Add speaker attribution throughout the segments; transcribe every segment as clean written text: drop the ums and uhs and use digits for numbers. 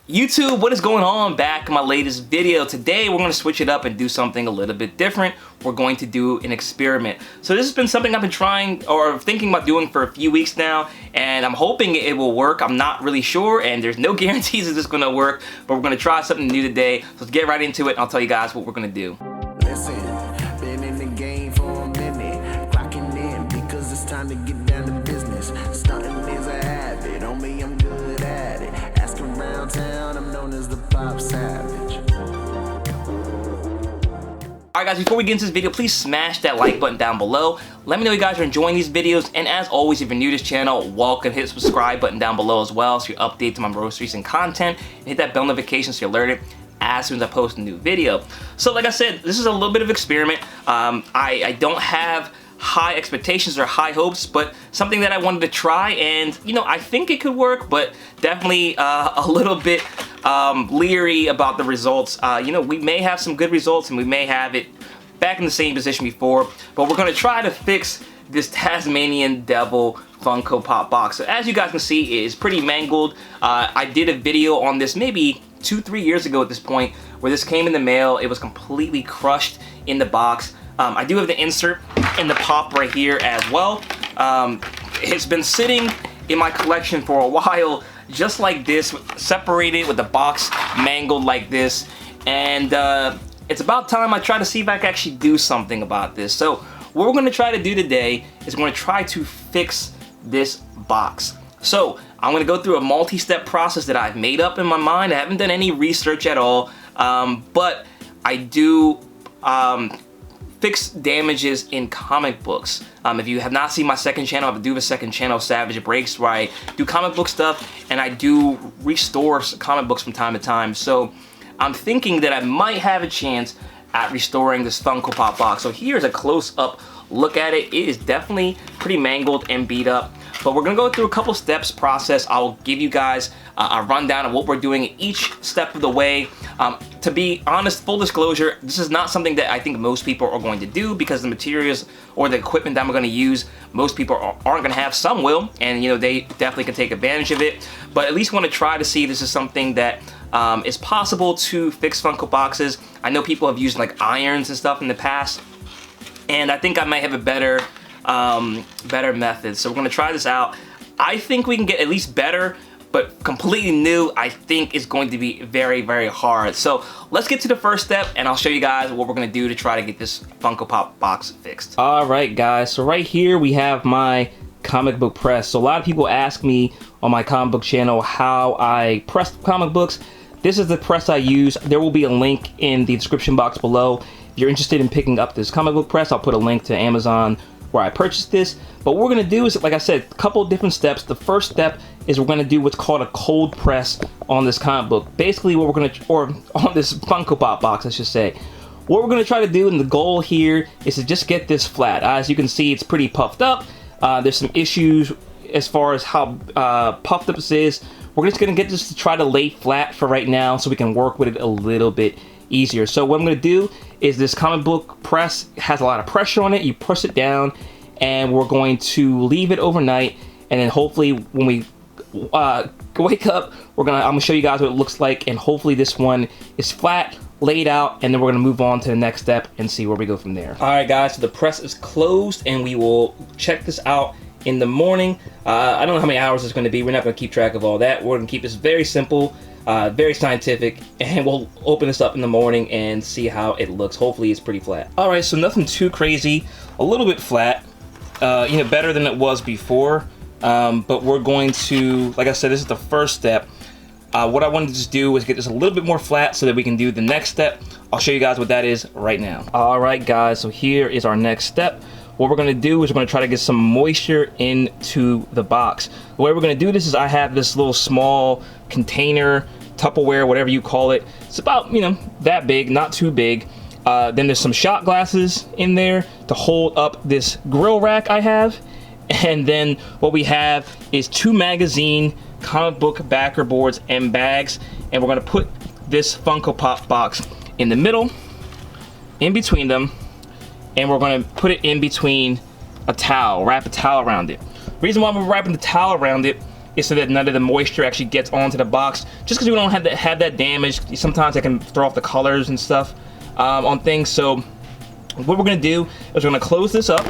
Speaker 1: YouTube, what is going on? Back in my latest video. Today we're going to switch it up and do something a little bit different. We're going to do an experiment. So this has been something I've been trying or thinking about doing for a few weeks now, and I'm hoping it will work. I'm not really sure, and there's no guarantees it's going to work, but we're going to try something new today. So let's get right into it, and I'll tell you guys what we're going to do.
Speaker 2: Listen, been in the game for a minute, clocking in because it's time to get down to business. Stunting is a habit, on me I'm good at it. Asking around town, I'm known as the Popsavage.
Speaker 1: Alright guys, before we get into this video, please smash that like button down below. Let me know you guys are enjoying these videos, and as always, if you're new to this channel, welcome. Hit the subscribe button down below as well so you're updated to my most recent content, and hit that bell notification so you're alerted as soon as I post a new video. So like I said, this is a little bit of experiment. I don't have high expectations or high hopes, but something that I wanted to try, and you know, I think it could work, but definitely a little bit leery about the results. You know, we may have some good results and we may have it back in the same position before, but we're going to try to fix this Tasmanian Devil Funko Pop box. So as you guys can see, it is pretty mangled. I did a video on this maybe 2-3 years ago at this point, where this came in the mail. It was completely crushed in the box. I do have the insert in the pop right here as well. It's been sitting in my collection for a while, just like this, separated with the box mangled like this, and it's about time I try to see if I can actually do something about this. So what we're going to try to do today is we're going to try to fix this box. So I'm going to go through a multi-step process that I've made up in my mind. I haven't done any research at all, but I do fix damages in comic books. If you have not seen my second channel, I do have a second channel, Savage Breaks, where I do comic book stuff, and I do restore comic books from time to time. So I'm thinking that I might have a chance at restoring this Funko Pop box. So here's a close-up look at it. It is definitely pretty mangled and beat up, but we're gonna go through a couple steps process. I'll give you guys a rundown of what we're doing each step of the way. To be honest, full disclosure, this is not something that I think most people are going to do, because the materials or the equipment that I'm going to use, most people aren't going to have. Some will, and you know, they definitely can take advantage of it, but at least want to try to see if this is something that is possible to fix Funko boxes. I know people have used like irons and stuff in the past, and I think I might have a better method. So we're going to try this out. I think we can get at least better, but completely new, I think, is going to be very, very hard. So let's get to the first step, and I'll show you guys what we're going to do to try to get this Funko Pop box fixed. All right, guys. So right here we have my comic book press. So a lot of people ask me on my comic book channel how I press comic books. This is the press I use. There will be a link in the description box below. If you're interested in picking up this comic book press, I'll put a link to Amazon where I purchased this. But what we're going to do is, like I said, a couple of different steps. The first step is we're going to do what's called a cold press on this comic book. Basically what we're going to, or on this Funko Pop box I should say. What we're going to try to do, and the goal here, is to just get this flat. As you can see, it's pretty puffed up. There's some issues as far as how puffed up this is. We're just going to get this to try to lay flat for right now so we can work with it a little bit easier. So what I'm going to do is, this comic book press has a lot of pressure on it. You push it down, and we're going to leave it overnight, and then hopefully when we wake up, I'm gonna show you guys what it looks like, and hopefully this one is flat, laid out, and then we're gonna move on to the next step and see where we go from there. All right, guys, so the press is closed, and we will check this out in the morning. I don't know how many hours it's going to be. We're not going to keep track of all that. We're going to keep this very simple, very scientific, and we'll open this up in the morning and see how it looks. Hopefully it's pretty flat. All right, so nothing too crazy, a little bit flat, you know, better than it was before, but we're going to, like I said, this is the first step. What I wanted to just do was get this a little bit more flat so that we can do the next step. I'll show you guys what that is right now. All right, guys, so here is our next step. What we're going to do is we're going to try to get some moisture into the box. The way we're going to do this is, I have this little small container, Tupperware, whatever you call it. It's about, you know, that big, not too big. Then there's some shot glasses in there to hold up this grill rack I have. And then what we have is 2 magazine comic book backer boards and bags. And we're going to put this Funko Pop box in the middle, in between them. And we're going to put it in between a towel, wrap a towel around it. The reason why we're wrapping the towel around it is so that none of the moisture actually gets onto the box. Just because we don't have that damage, sometimes I can throw off the colors and stuff on things. So what we're gonna do is we're gonna close this up,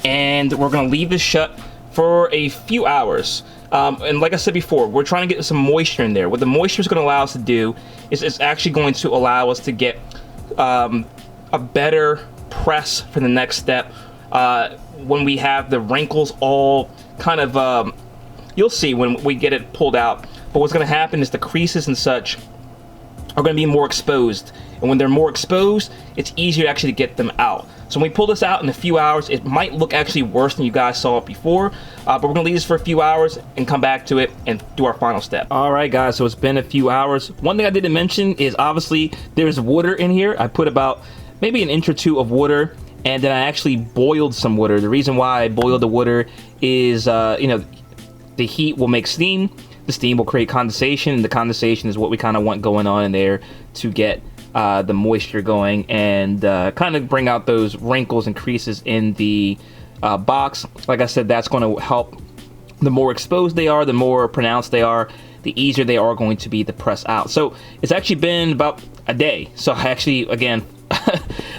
Speaker 1: and we're gonna leave this shut for a few hours. And like I said before, we're trying to get some moisture in there. What the moisture is going to allow us to do is it's actually going to allow us to get a better press for the next step when we have the wrinkles all kind of, you'll see when we get it pulled out. But what's going to happen is the creases and such are going to be more exposed. And when they're more exposed, it's easier actually to get them out. So when we pull this out in a few hours, it might look actually worse than you guys saw it before, but we're gonna leave this for a few hours and come back to it and do our final step. All right, guys, so it's been a few hours. One thing I didn't mention is obviously there's water in here. I put about maybe an inch or two of water, and then I actually boiled some water. The reason why I boiled the water is, you know, the heat will make steam. The steam will create condensation, and the condensation is what we kind of want going on in there to get the moisture going and kind of bring out those wrinkles and creases in the box. Like I said, that's going to help. The more exposed they are, the more pronounced they are, the easier they are going to be to press out. So it's actually been about a day. So I actually, again,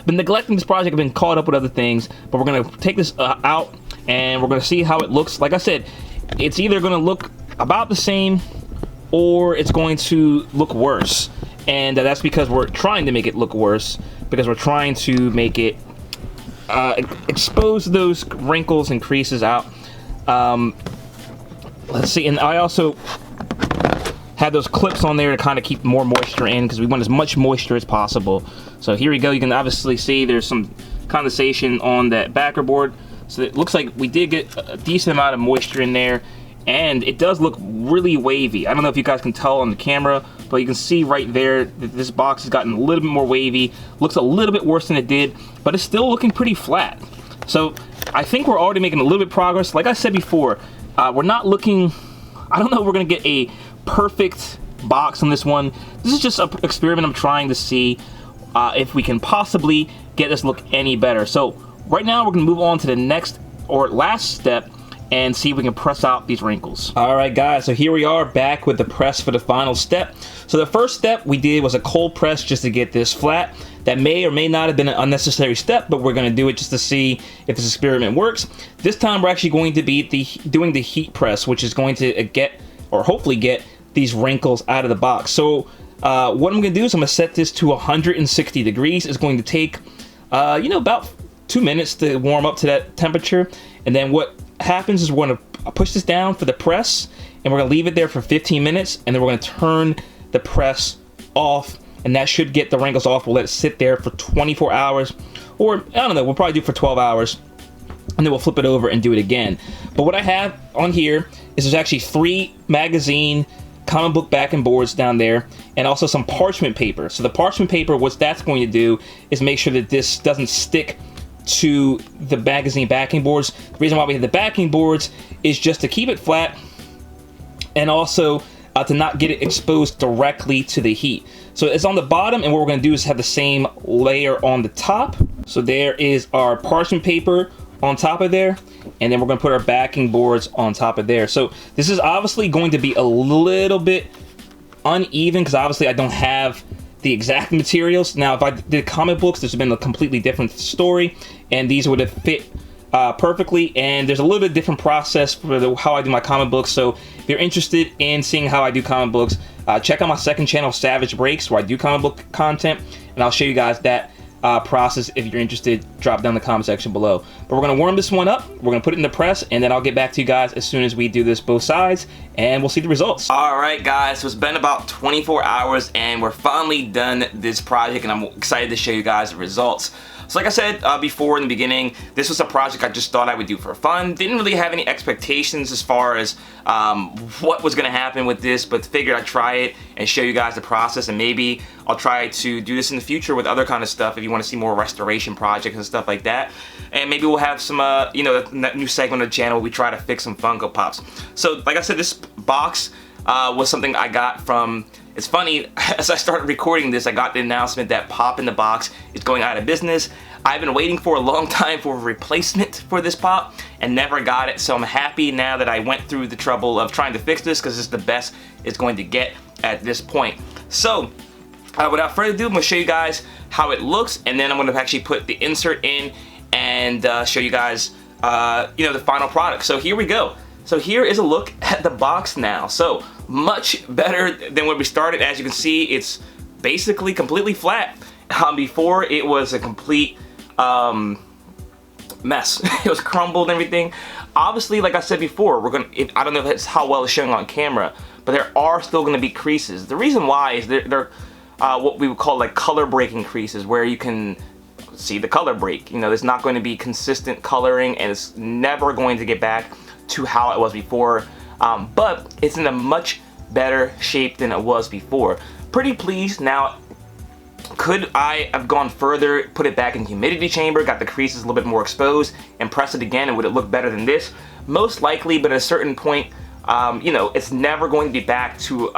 Speaker 1: been neglecting this project. I've been caught up with other things, but we're going to take this out and we're going to see how it looks. Like I said, it's either going to look about the same or it's going to look worse. And that's because we're trying to make it look worse, because we're trying to make it expose those wrinkles and creases out. Let's see, and I also had those clips on there to kind of keep more moisture in, because we want as much moisture as possible. So here we go. You can obviously see there's some condensation on that backer board, so it looks like we did get a decent amount of moisture in there. And it does look really wavy. I don't know if you guys can tell on the camera, but you can see right there that this box has gotten a little bit more wavy. Looks a little bit worse than it did, but it's still looking pretty flat. So I think we're already making a little bit of progress. Like I said before, we're not looking, I don't know if we're gonna get a perfect box on this one. This is just an experiment I'm trying to see if we can possibly get this look any better. So right now we're gonna move on to the next or last step and see if we can press out these wrinkles. All right, guys, so here we are back with the press for the final step. So the first step we did was a cold press just to get this flat. That may or may not have been an unnecessary step, but we're gonna do it just to see if this experiment works. This time we're actually going to be doing the heat press, which is going to get, or hopefully get, these wrinkles out of the box. So what I'm gonna do is I'm gonna set this to 160 degrees. It's going to take, you know, about 2 minutes to warm up to that temperature. And then what happens is we're going to push this down for the press, and we're going to leave it there for 15 minutes, and then we're going to turn the press off, and that should get the wrinkles off. We'll let it sit there for 24 hours, or I don't know, we'll probably do it for 12 hours, and then we'll flip it over and do it again. But what I have on here is there's actually 3 magazine comic book backing boards down there, and also some parchment paper. So the parchment paper, what that's going to do is make sure that this doesn't stick to the magazine backing boards. The reason why we have the backing boards is just to keep it flat, and also to not get it exposed directly to the heat. So it's on the bottom, and what we're going to do is have the same layer on the top. So there is our parchment paper on top of there, and then we're going to put our backing boards on top of there. So this is obviously going to be a little bit uneven, because obviously I don't have the exact materials. Now, if I did comic books, this would have been a completely different story, and these would have fit perfectly. And there's a little bit different process for how I do my comic books. So if you're interested in seeing how I do comic books, check out my second channel, Savage Breaks, where I do comic book content, and I'll show you guys that process. If you're interested, drop down in the comment section below. But we're going to warm this one up, we're going to put it in the press, and then I'll get back to you guys as soon as we do this both sides, and we'll see the results. All right, guys, so it's been about 24 hours, and we're finally done this project, and I'm excited to show you guys the results. So like I said before in the beginning, this was a project I just thought I would do for fun. Didn't really have any expectations as far as what was going to happen with this, but figured I'd try it and show you guys the process, and maybe I'll try to do this in the future with other kind of stuff if you want to see more restoration projects and stuff like that. And maybe we'll have some, you know, that new segment of the channel where we try to fix some Funko Pops. So like I said, this box was something I got from, it's funny, as I started recording this, I got the announcement that Pop in the Box is going out of business. I've been waiting for a long time for a replacement for this Pop and never got it, so I'm happy now that I went through the trouble of trying to fix this, because it's the best it's going to get at this point. So without further ado, I'm going to show you guys how it looks, and then I'm going to actually put the insert in and show you guys you know, the final product. So here we go. So here is a look at the box now. So much better than when we started. As you can see, it's basically completely flat. Before, it was a complete mess. It was crumbled and everything. Obviously, like I said before, I don't know if that's how well it's showing on camera, but there are still gonna be creases. The reason why is they're what we would call like color breaking creases, where you can see the color break. You know, there's not going to be consistent coloring, and it's never going to get back to how it was before, but it's in a much better shape than it was before. Pretty pleased. Now, could I have gone further, put it back in the humidity chamber, got the creases a little bit more exposed, and press it again, and would it look better than this? Most likely, but at a certain point, you know, it's never going to be back to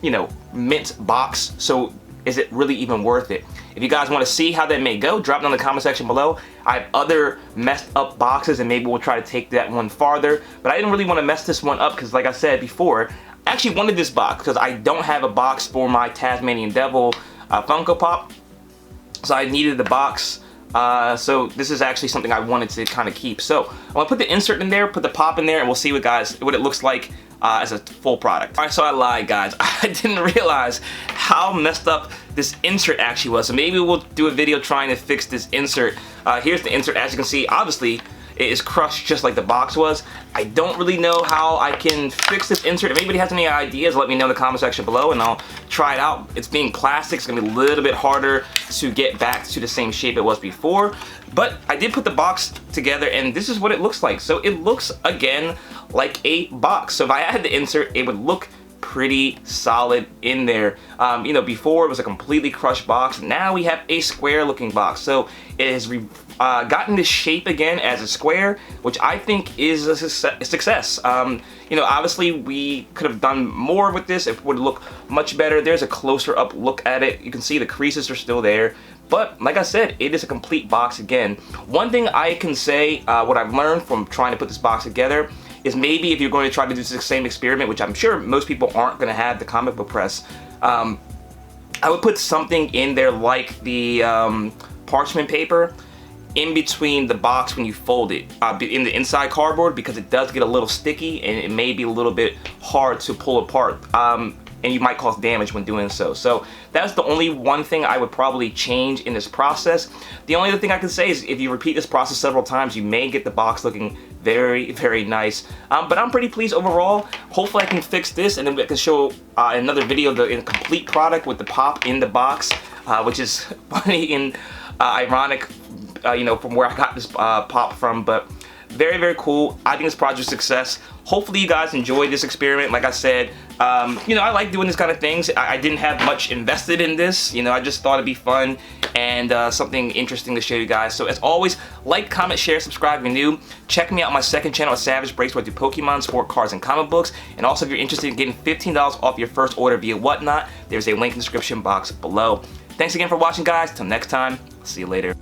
Speaker 1: you know, mint box. So is it really even worth it? If you guys want to see how that may go, drop it in the comment section below. I have other messed up boxes, and maybe we'll try to take that one farther. But I didn't really want to mess this one up, because like I said before, I actually wanted this box because I don't have a box for my Tasmanian Devil Funko Pop. So I needed the box. So this is actually something I wanted to kind of keep. So I'm gonna put the insert in there, put the Pop in there, and we'll see what it looks like as a full product. All right, so I lied, guys. I didn't realize how messed up this insert actually was. So maybe we'll do a video trying to fix this insert. Here's the insert. As you can see, obviously it is crushed just like the box was. I don't really know how I can fix this insert. If anybody has any ideas, let me know in the comment section below, and I'll try it out. It's being plastic, it's gonna be a little bit harder to get back to the same shape it was before. But I did put the box together, and this is what it looks like. So it looks, again, like a box. So if I had the insert, it would look pretty solid in there. You know, before it was a completely crushed box. Now we have a square looking box. So it has gotten this shape again as a square, which I think is a success. You know, obviously we could have done more with this. It would look much better. There's a closer up look at it. You can see the creases are still there. But like I said, it is a complete box again. One thing I can say, what I've learned from trying to put this box together, is maybe if you're going to try to do the same experiment, which I'm sure most people aren't going to have the comic book press, I would put something in there like the parchment paper in between the box when you fold it, in the inside cardboard, because it does get a little sticky and it may be a little bit hard to pull apart. And you might cause damage when doing so. So that's the only one thing I would probably change in this process. The only other thing I can say is if you repeat this process several times, you may get the box looking very, very nice. But I'm pretty pleased overall. Hopefully I can fix this, and then I can show another video of the complete product with the Pop in the box, which is funny and ironic, you know, from where I got this Pop from. But very, very cool. I think this project is a success. Hopefully you guys enjoyed this experiment. Like I said, you know, I like doing this kind of things. I didn't have much invested in this. You know, I just thought it'd be fun and something interesting to show you guys. So as always, like, comment, share, subscribe if you're new. Check me out on my second channel at Savage Breaks, where I do Pokemon, sport cards, and comic books. And also, if you're interested in getting $15 off your first order via Whatnot, there's a link in the description box below. Thanks again for watching, guys. Till next time, see you later.